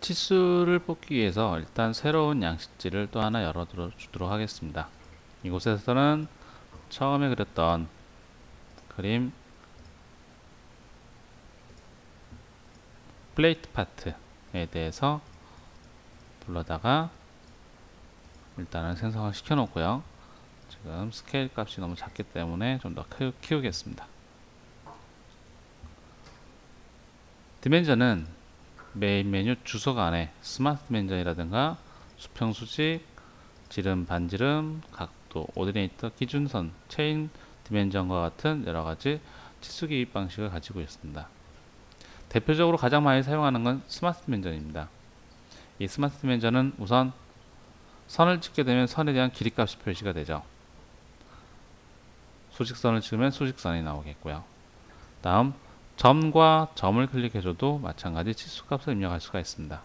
치수를 뽑기 위해서 일단 새로운 양식지를 또 하나 열어 주도록 하겠습니다. 이곳에서는 처음에 그렸던 그림 플레이트 파트에 대해서 불러다가 일단은 생성을 시켜 놓고요. 지금 스케일 값이 너무 작기 때문에 좀 더 키우겠습니다. 디멘전은 메인 메뉴 주소가 안에 스마트 디멘전이라든가 수평 수직, 지름, 반지름, 각도, 오디네이터, 기준선, 체인 디멘전과 같은 여러가지 치수 기입 방식을 가지고 있습니다. 대표적으로 가장 많이 사용하는 건 스마트 디멘전입니다. 이 스마트 디멘전은 우선 선을 찍게 되면 선에 대한 길이값이 표시가 되죠. 수직선을 찍으면 수직선이 나오겠고요. 다음 점과 점을 클릭해줘도 마찬가지 치수값을 입력할 수가 있습니다.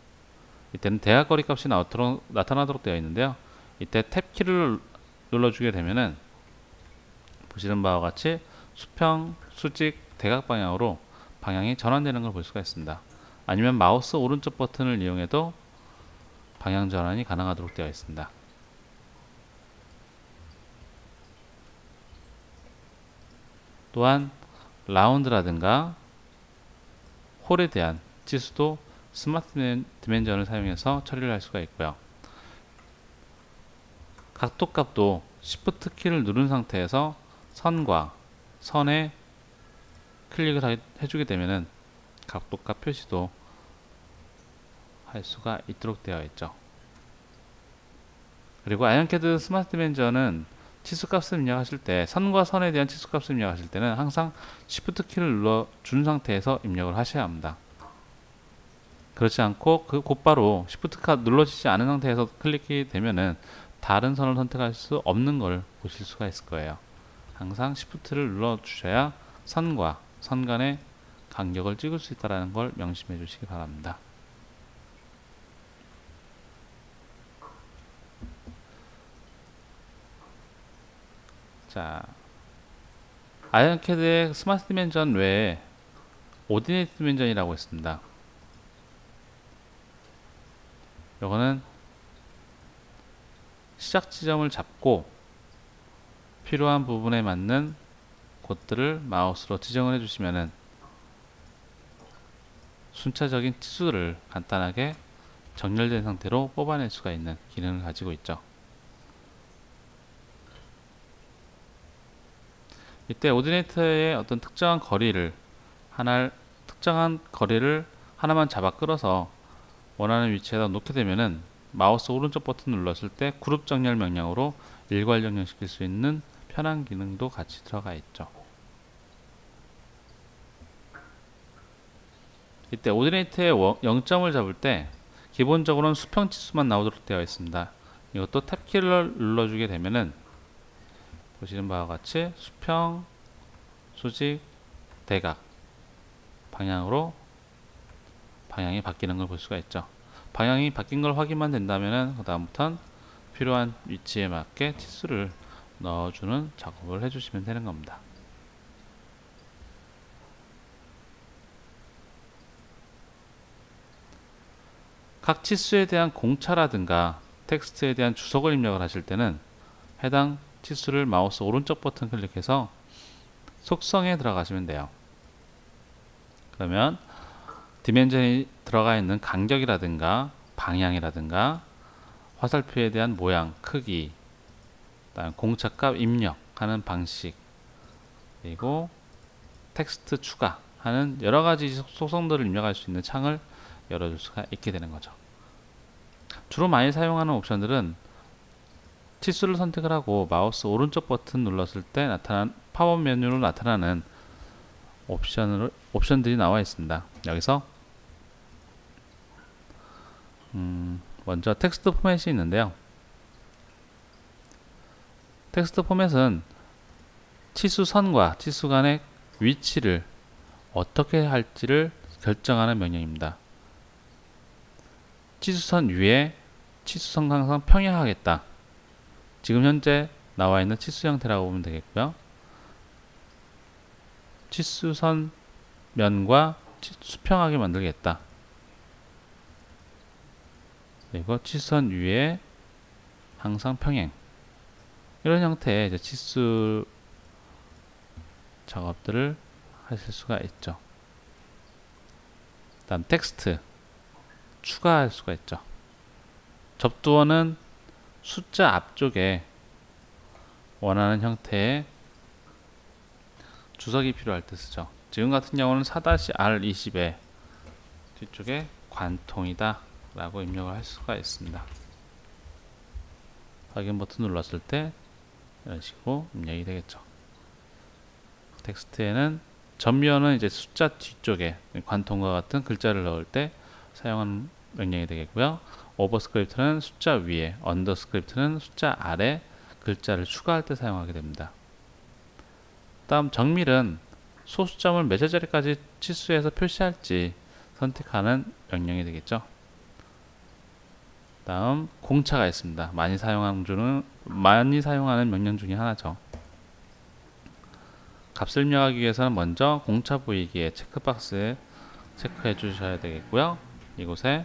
이때는 대각거리 값이 나타나도록 되어 있는데요. 이때 탭키를 눌러주게 되면은 보시는 바와 같이 수평, 수직, 대각 방향으로 방향이 전환되는 걸 볼 수가 있습니다. 아니면 마우스 오른쪽 버튼을 이용해도 방향 전환이 가능하도록 되어 있습니다. 또한 라운드라든가 홀에 대한 치수도 스마트 디멘전을 사용해서 처리를 할 수가 있고요. 각도 값도 Shift 키를 누른 상태에서 선과 선에 클릭을 해주게 되면은 각도 값 표시도 할 수가 있도록 되어 있죠. 그리고 아이언캐드 스마트 디멘전은 치수값을 입력하실 때 선과 선에 대한 치수값을 입력하실 때는 항상 Shift 키를 눌러준 상태에서 입력을 하셔야 합니다. 그렇지 않고 곧바로 Shift 키 눌러지지 않은 상태에서 클릭이 되면은 다른 선을 선택할 수 없는 걸 보실 수가 있을 거예요. 항상 Shift를 눌러주셔야 선과 선 간의 간격을 찍을 수 있다는 걸 명심해 주시기 바랍니다. 자, 아이언캐드의 스마트 디멘전 외에 오디네이트 디멘전이라고 있습니다. 이거는 시작 지점을 잡고 필요한 부분에 맞는 곳들을 마우스로 지정을 해주시면은 순차적인 치수를 간단하게 정렬된 상태로 뽑아낼 수가 있는 기능을 가지고 있죠. 이때 오디네이터의 어떤 특정한 거리를 하나만 잡아 끌어서 원하는 위치에다 놓게 되면은 마우스 오른쪽 버튼 눌렀을 때 그룹 정렬 명령으로 일괄 정렬시킬 수 있는 편한 기능도 같이 들어가 있죠. 이때 오디네이터의 0점을 잡을 때 기본적으로는 수평 치수만 나오도록 되어 있습니다. 이것도 탭키를 눌러주게 되면은 보시는 바와 같이 수평, 수직, 대각 방향으로 방향이 바뀌는 걸 볼 수가 있죠. 방향이 바뀐 걸 확인만 된다면은 그 다음부터는 필요한 위치에 맞게 치수를 넣어주는 작업을 해주시면 되는 겁니다. 각 치수에 대한 공차라든가 텍스트에 대한 주석을 입력을 하실 때는 해당 치수를 마우스 오른쪽 버튼 클릭해서 속성에 들어가시면 돼요. 그러면 디멘전이 들어가 있는 간격이라든가 방향이라든가 화살표에 대한 모양, 크기, 그다음 공차값 입력하는 방식, 그리고 텍스트 추가하는 여러가지 속성들을 입력할 수 있는 창을 열어줄 수가 있게 되는 거죠. 주로 많이 사용하는 옵션들은 치수를 선택을 하고 마우스 오른쪽 버튼 눌렀을 때 나타난 팝업 메뉴로 나타나는 옵션들이 나와 있습니다. 여기서 먼저 텍스트 포맷이 있는데요. 텍스트 포맷은 치수선과 치수 간의 위치를 어떻게 할지를 결정하는 명령입니다. 치수선 위에 치수선 항상 평행하겠다. 지금 현재 나와 있는 치수 형태라고 보면 되겠고요. 치수선 면과 수평하게 만들겠다. 그리고 치수선 위에 항상 평행. 이런 형태의 이제 치수 작업들을 하실 수가 있죠. 다음 텍스트 추가할 수가 있죠. 접두어는 숫자 앞쪽에 원하는 형태의 주석이 필요할 때 쓰죠. 지금 같은 경우는 4-R20에 뒤쪽에 관통이다 라고 입력을 할 수가 있습니다. 확인 버튼 눌렀을 때 이런 식으로 입력이 되겠죠. 텍스트에는 전면은 이제 숫자 뒤쪽에 관통과 같은 글자를 넣을 때 사용하는 명령이 되겠고요. 오버스크립트는 숫자 위에, 언더스크립트는 숫자 아래 글자를 추가할 때 사용하게 됩니다. 다음 정밀은 소수점을 몇 자리까지 치수해서 표시할지 선택하는 명령이 되겠죠. 다음 공차가 있습니다. 많이 사용하는 명령 중에 하나죠. 값을 입력하기 위해서는 먼저 공차 보이기에 체크박스에 체크해 주셔야 되겠고요. 이곳에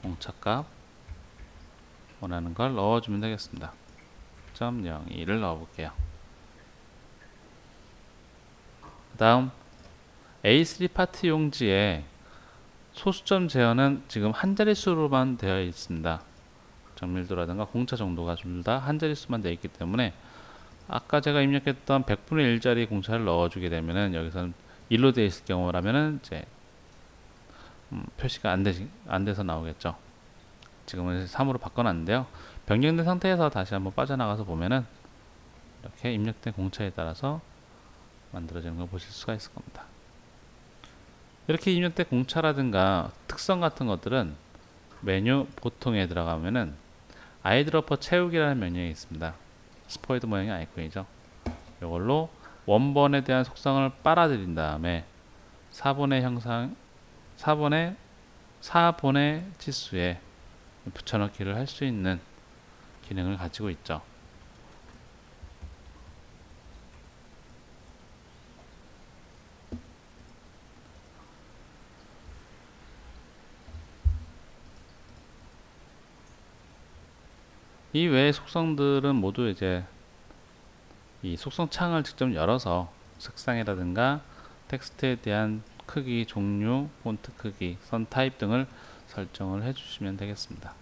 공차값 원하는 걸 넣어주면 되겠습니다. 0.02를 넣어볼게요. 그 다음 A3 파트 용지에 소수점 제어는 지금 한 자릿수로만 되어 있습니다. 정밀도라든가 공차 정도가 둘 다 한 자릿수만 되어 있기 때문에 아까 제가 입력했던 100분의 1짜리 공차를 넣어주게 되면은 여기서는 1로 되어 있을 경우라면은 이제 표시가 안 돼서 나오겠죠. 지금은 3으로 바꿔놨는데요. 변경된 상태에서 다시 한번 빠져나가서 보면은 이렇게 입력된 공차에 따라서 만들어지는 걸 보실 수가 있을 겁니다. 이렇게 입력된 공차라든가 특성 같은 것들은 메뉴 보통에 들어가면은 아이드러퍼 채우기라는 명령이 있습니다. 스포이드 모양의 아이콘이죠. 이걸로 원본에 대한 속성을 빨아들인 다음에 4번의 치수에 붙여넣기를 할 수 있는 기능을 가지고 있죠. 이 외의 속성들은 모두 이제 이 속성 창을 직접 열어서 색상이라든가 텍스트에 대한 크기, 종류, 폰트 크기, 선 타입 등을 설정을 해주시면 되겠습니다.